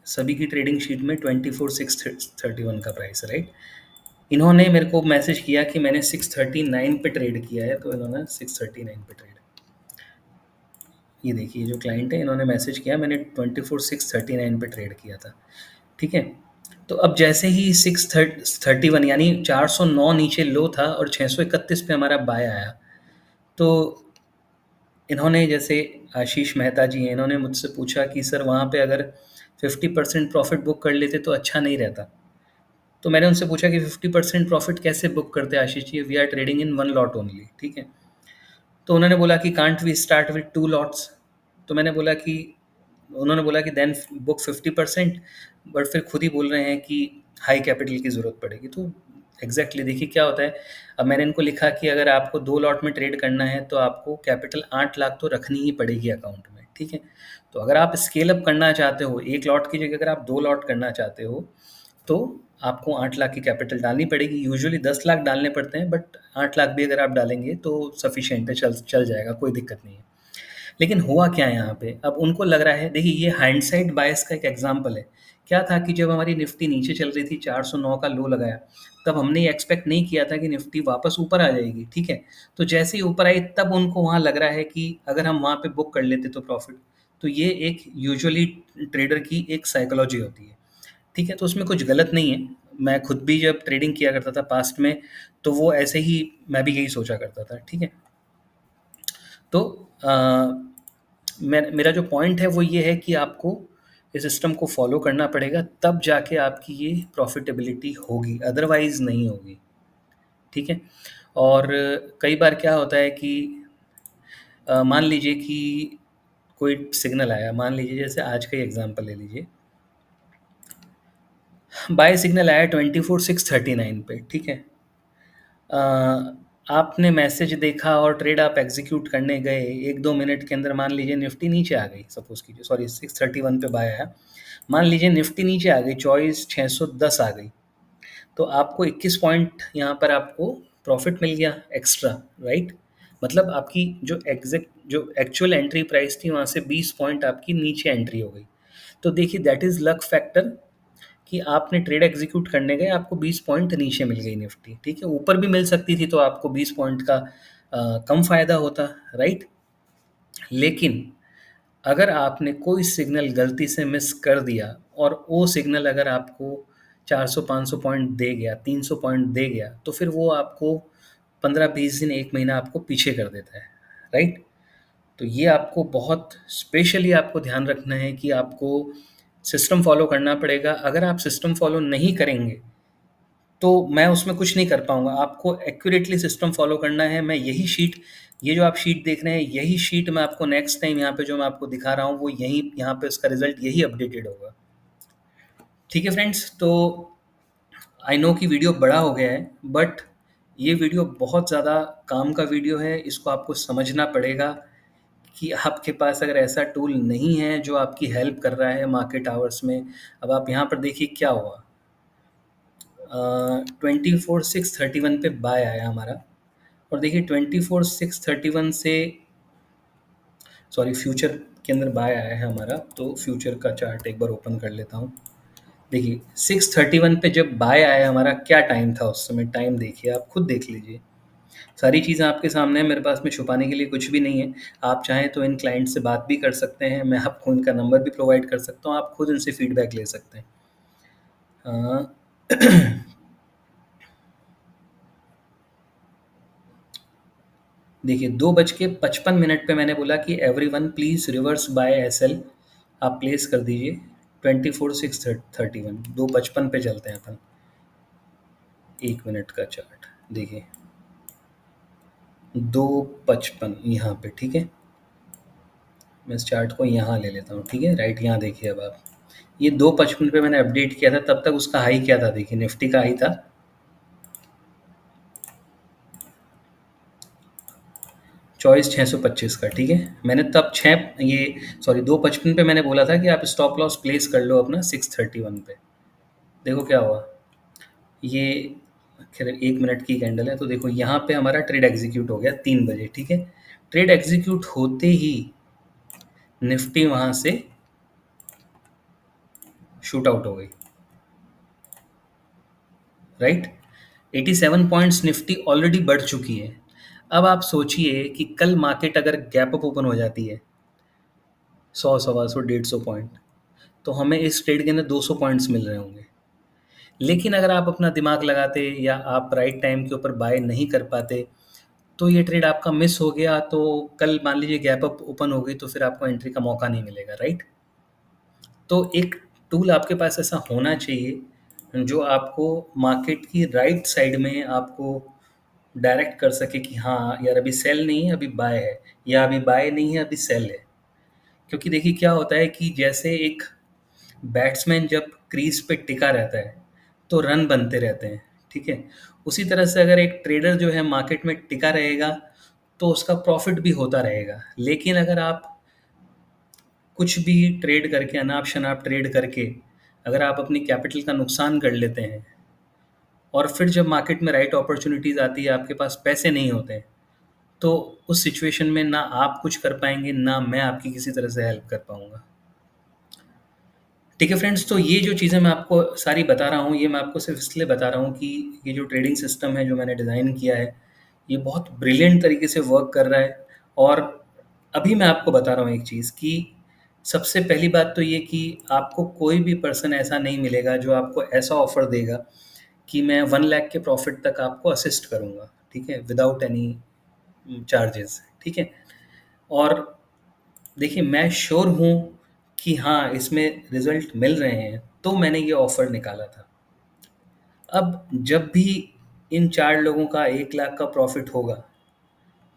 [SPEAKER 1] सभी की ट्रेडिंग शीट में 24,631 का प्राइस है, राइट। इन्होंने मेरे को मैसेज किया कि मैंने 639 पे ट्रेड किया है, तो इन्होंने 639 पे ट्रेड, ये देखिए जो क्लाइंट है इन्होंने मैसेज किया मैंने 24,639 पे ट्रेड किया था। ठीक है, तो अब जैसे ही 631 यानी 409 नीचे लो था और 631 पे हमारा बाय आया, तो इन्होंने, जैसे आशीष मेहता जी हैं, इन्होंने मुझसे पूछा कि सर वहाँ पे अगर 50% प्रॉफिट बुक कर लेते तो अच्छा नहीं रहता। तो मैंने उनसे पूछा कि 50% प्रॉफिट कैसे बुक करते हैं Ashish ji, we are trading in 1 lot only. ठीक है, तो उन्होंने बोला कि can't we start with 2 lots. तो मैंने बोला कि, उन्होंने बोला कि देन बुक 50%, बट फिर खुद ही बोल रहे हैं कि हाई कैपिटल की ज़रूरत पड़ेगी। तो एग्जैक्टली देखिए क्या होता है। अब मैंने इनको लिखा कि अगर आपको 2 लॉट में ट्रेड करना है तो आपको कैपिटल 8 लाख तो रखनी ही पड़ेगी अकाउंट में, ठीक है। तो अगर आप स्केल अप करना चाहते हो, 1 लॉट की जगह अगर आप 2 लॉट करना चाहते हो तो आपको 8 लाख की कैपिटल डालनी पड़ेगी। यूजुअली 10 लाख डालने पड़ते हैं, बट 8 लाख भी अगर आप डालेंगे तो सफिशिएंट है, चल चल जाएगा, कोई दिक्कत नहीं है। लेकिन हुआ क्या है यहाँ पे, अब उनको लग रहा है, देखिए ये हाइंडसाइट बायस का एक एग्जांपल है। क्या था कि जब हमारी निफ्टी नीचे चल रही थी, 409 का लो लगाया, तब हमने ये एक्सपेक्ट नहीं किया था कि निफ्टी वापस ऊपर आ जाएगी, ठीक है। तो जैसे ही ऊपर आई तब उनको वहाँ लग रहा है कि अगर हम वहाँ पे बुक कर लेते तो प्रॉफिट। तो ये एक यूजुअली ट्रेडर की एक साइकोलॉजी होती है, ठीक है। तो उसमें कुछ गलत नहीं है। मैं खुद भी जब ट्रेडिंग किया करता था पास्ट में, तो वो ऐसे ही मैं भी यही सोचा करता था, ठीक है। तो मेरा जो पॉइंट है वो ये है कि आपको इस सिस्टम को फॉलो करना पड़ेगा, तब जाके आपकी ये प्रॉफिटेबिलिटी होगी, अदरवाइज नहीं होगी, ठीक है। और कई बार क्या होता है कि मान लीजिए कि कोई सिग्नल आया, मान लीजिए जैसे आज का ही एग्जांपल ले लीजिए, बाय सिग्नल आया 24,639 पे, ठीक है। अ, आपने मैसेज देखा और ट्रेड आप एग्जीक्यूट करने गए, 1-2 मिनट के अंदर मान लीजिए निफ्टी नीचे आ गई, सपोज कीजिए, सॉरी 631 पे बाय आया, मान लीजिए निफ्टी नीचे आ गई, 24,610 आ गई, तो आपको 21 पॉइंट यहाँ पर आपको प्रॉफिट मिल गया एक्स्ट्रा, राइट। मतलब आपकी जो एक्चुअल एंट्री प्राइस थी वहाँ से 20 पॉइंट आपकी नीचे एंट्री हो गई। तो देखिए दैट इज़ लक फैक्टर, कि आपने ट्रेड एग्जीक्यूट करने गए, आपको 20 पॉइंट नीचे मिल गई निफ्टी, ठीक है। ऊपर भी मिल सकती थी तो आपको 20 पॉइंट का कम फ़ायदा होता, राइट। लेकिन अगर आपने कोई सिग्नल गलती से मिस कर दिया और वो सिग्नल अगर आपको 400-500 पॉइंट दे गया, 300 पॉइंट दे गया, तो फिर वो आपको 15-20 दिन, 1 महीना आपको पीछे कर देता है, राइट। तो ये आपको बहुत स्पेशली आपको ध्यान रखना है कि आपको सिस्टम फॉलो करना पड़ेगा। अगर आप सिस्टम फॉलो नहीं करेंगे तो मैं उसमें कुछ नहीं कर पाऊंगा। आपको एक्यूरेटली सिस्टम फॉलो करना है। मैं यही शीट, ये जो आप शीट देख रहे हैं, यही शीट मैं आपको नेक्स्ट टाइम यहाँ पे जो मैं आपको दिखा रहा हूँ वो यही, यहाँ पे उसका रिजल्ट यही अपडेटेड होगा, ठीक है फ्रेंड्स। तो आई नो कि वीडियो बड़ा हो गया है, बट ये वीडियो बहुत ज़्यादा काम का वीडियो है। इसको आपको समझना पड़ेगा कि आपके पास अगर ऐसा टूल नहीं है जो आपकी हेल्प कर रहा है मार्केट आवर्स में। अब आप यहाँ पर देखिए क्या हुआ, 24,631 पे बाय आया हमारा, और देखिए 24,631 से, सॉरी फ्यूचर के अंदर बाय आया है हमारा, तो फ्यूचर का चार्ट एक बार ओपन कर लेता हूँ। देखिए 631 पे जब बाय आया हमारा, क्या टाइम था उस समय, टाइम देखिए, आप खुद देख लीजिए। सारी चीज़ें आपके सामने हैं, मेरे पास में छुपाने के लिए कुछ भी नहीं है। आप चाहें तो इन क्लाइंट से बात भी कर सकते हैं, मैं आपको इनका नंबर भी प्रोवाइड कर सकता हूँ, आप खुद इनसे फीडबैक ले सकते हैं। देखिए 2:55 पे मैंने बोला कि everyone please reverse buy SL आप प्लेस कर दीजिए। 24,631 2:55 पे चलते हैं अपन। 1 मिनट का चार्ट देखिए, 2:55 यहाँ पे, ठीक है। मैं इस चार्ट को यहाँ ले लेता हूँ, ठीक है, राइट। यहाँ देखिए अब आप, ये 2:55 पे मैंने अपडेट किया था, तब तक उसका हाई क्या था, देखिए निफ्टी का हाई था 24,625 का, ठीक है। मैंने तब ये सॉरी 2:55 पे मैंने बोला था कि आप स्टॉप लॉस प्लेस कर लो अपना 631 पे। देखो क्या हुआ, ये खैर 1 मिनट की कैंडल है, तो देखो यहाँ पे हमारा ट्रेड एग्जीक्यूट हो गया 3 बजे, ठीक है। ट्रेड एग्जीक्यूट होते ही निफ्टी वहाँ से शूट आउट हो गई, राइट। 87 पॉइंट्स निफ्टी ऑलरेडी बढ़ चुकी है। अब आप सोचिए कि कल मार्केट अगर गैप अप ओपन हो जाती है 100, 125, 150 पॉइंट, तो हमें इस ट्रेड के अंदर 200 पॉइंट्स मिल रहे होंगे। लेकिन अगर आप अपना दिमाग लगाते या आप राइट टाइम के ऊपर बाय नहीं कर पाते, तो ये ट्रेड आपका मिस हो गया, तो कल मान लीजिए गैप अप ओपन हो गई तो फिर आपको एंट्री का मौका नहीं मिलेगा, राइट। तो एक टूल आपके पास ऐसा होना चाहिए जो आपको मार्केट की राइट साइड में आपको डायरेक्ट कर सके कि हाँ यार अभी सेल नहीं है, अभी बाय है, या अभी बाय नहीं है, अभी सेल है। क्योंकि देखिए क्या होता है कि जैसे एक बैट्समैन जब क्रीज पे टिका रहता है तो रन बनते रहते हैं, ठीक है? उसी तरह से अगर एक ट्रेडर जो है मार्केट में टिका रहेगा, तो उसका प्रॉफ़िट भी होता रहेगा। लेकिन अगर आप कुछ भी ट्रेड करके, अनाप-शनाप ट्रेड करके, अगर आप अपनी कैपिटल का नुकसान कर लेते हैं और फिर जब मार्केट में राइट अपॉर्च्युनिटीज़ आती है, आपके पास पैसे नहीं होते हैं, तो उस सिचुएशन में ना आप कुछ कर पाएँगे, ना मैं आपकी किसी तरह से हेल्प कर पाऊँगा। ठीक है फ्रेंड्स, तो ये जो चीज़ें मैं आपको सारी बता रहा हूँ, ये मैं आपको सिर्फ़ इसलिए बता रहा हूँ कि ये जो ट्रेडिंग सिस्टम है जो मैंने डिज़ाइन किया है, ये बहुत ब्रिलियंट तरीके से वर्क कर रहा है। और अभी मैं आपको बता रहा हूँ एक चीज़ कि सबसे पहली बात तो ये कि आपको कोई भी पर्सन ऐसा नहीं मिलेगा जो आपको ऐसा ऑफ़र देगा कि मैं 1 लाख के प्रॉफ़िट तक आपको असिस्ट करूँगा, ठीक है? विदाउट एनी चार्जेज़, ठीक है? और देखिए, मैं श्योर हूँ कि हाँ, इसमें रिज़ल्ट मिल रहे हैं, तो मैंने ये ऑफ़र निकाला था। अब जब भी इन 4 लोगों का 1 लाख का प्रॉफ़िट होगा,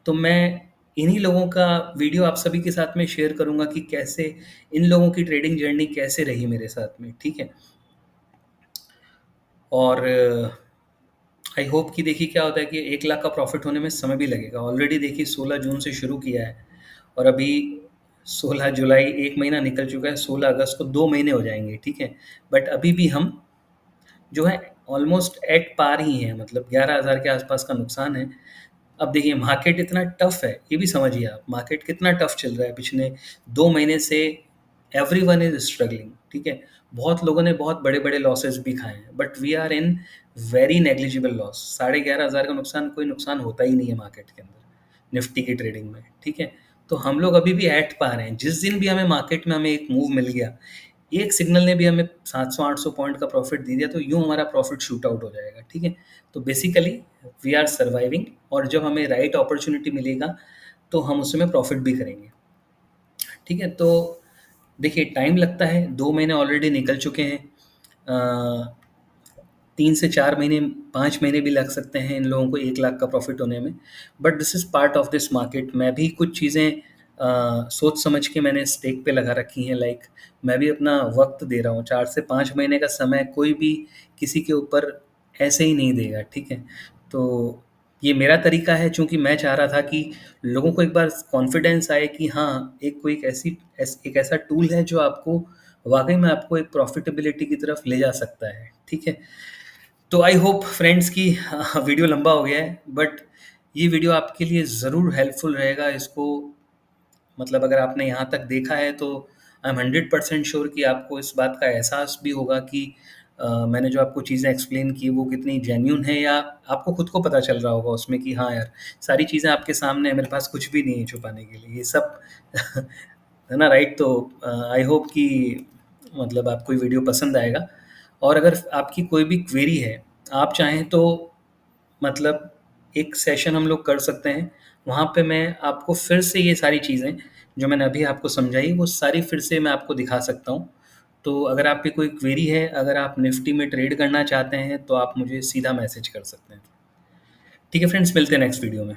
[SPEAKER 1] तो मैं इन्हीं लोगों का वीडियो आप सभी के साथ में शेयर करूँगा कि कैसे इन लोगों की ट्रेडिंग जर्नी कैसे रही मेरे साथ में, ठीक है? और आई होप कि देखिए क्या होता है कि 1 लाख का प्रॉफ़िट होने में समय भी लगेगा। ऑलरेडी देखिए 16 जून से शुरू किया है और अभी 16 जुलाई 1 महीना निकल चुका है, 16 अगस्त को 2 महीने हो जाएँगे, ठीक है? बट अभी भी हम जो है ऑलमोस्ट एट पार ही हैं, मतलब 11,000 के आसपास का नुकसान है। अब देखिए मार्केट इतना टफ है, ये भी समझिए आप, मार्केट कितना टफ चल रहा है। पिछले 2 महीने से एवरीवन इज़ स्ट्रगलिंग, ठीक है? बहुत लोगों ने बहुत बड़े-बड़े लॉसेस भी खाए हैं, but we are in very negligible loss. 11,500 का नुकसान कोई नुकसान होता ही नहीं है मार्केट के अंदर, निफ्टी की ट्रेडिंग में, ठीक है? तो हम लोग अभी भी एट पार हैं। जिस दिन भी हमें मार्केट में हमें एक मूव मिल गया, एक सिग्नल ने भी हमें 700-800 पॉइंट का प्रॉफिट दे दिया, तो यूँ हमारा प्रॉफिट शूट आउट हो जाएगा, ठीक है? तो बेसिकली वी आर सर्वाइविंग, और जब हमें राइट अपॉर्च्युनिटी मिलेगा, तो हम उसमें प्रॉफिट भी करेंगे, ठीक है? तो देखिए टाइम लगता है, 2 महीने ऑलरेडी निकल चुके हैं। 3 से 4 महीने, 5 महीने भी लग सकते हैं इन लोगों को 1 लाख का प्रॉफिट होने में। But this is part of this market. मैं भी कुछ चीज़ें सोच समझ के मैंने स्टेक पे लगा रखी हैं। लाइक मैं भी अपना वक़्त दे रहा हूँ, 4 से 5 महीने का समय कोई भी किसी के ऊपर ऐसे ही नहीं देगा, ठीक है? तो ये मेरा तरीका है, चूँकि मैं चाह रहा था कि लोगों को एक बार कॉन्फिडेंस आए कि हाँ, एक कोई एक ऐसा टूल है जो आपको वाक़ई में आपको एक प्रॉफ़िटेबिलिटी की तरफ ले जा सकता है, ठीक है? तो आई होप फ्रेंड्स कि वीडियो लंबा हो गया है, बट ये वीडियो आपके लिए ज़रूर हेल्पफुल रहेगा। इसको मतलब अगर आपने यहाँ तक देखा है, तो आई एम 100% श्योर कि आपको इस बात का एहसास भी होगा कि मैंने जो आपको चीज़ें एक्सप्लेन की वो कितनी जेन्युइन है, या आपको खुद को पता चल रहा होगा उसमें कि हाँ यार, सारी चीज़ें आपके सामने है, मेरे पास कुछ भी नहीं है छुपाने के लिए, ये सब है ना, राइट? तो आई होप कि मतलब आपको ये वीडियो पसंद आएगा। और अगर आपकी कोई भी क्वेरी है, आप चाहें तो मतलब एक सेशन हम लोग कर सकते हैं। वहाँ पे मैं आपको फिर से ये सारी चीज़ें जो मैंने अभी आपको समझाई, वो सारी फिर से मैं आपको दिखा सकता हूँ। तो अगर आपकी कोई क्वेरी है, अगर आप निफ्टी में ट्रेड करना चाहते हैं, तो आप मुझे सीधा मैसेज कर सकते हैं। ठीक है फ्रेंड्स, मिलते हैं नेक्स्ट वीडियो में।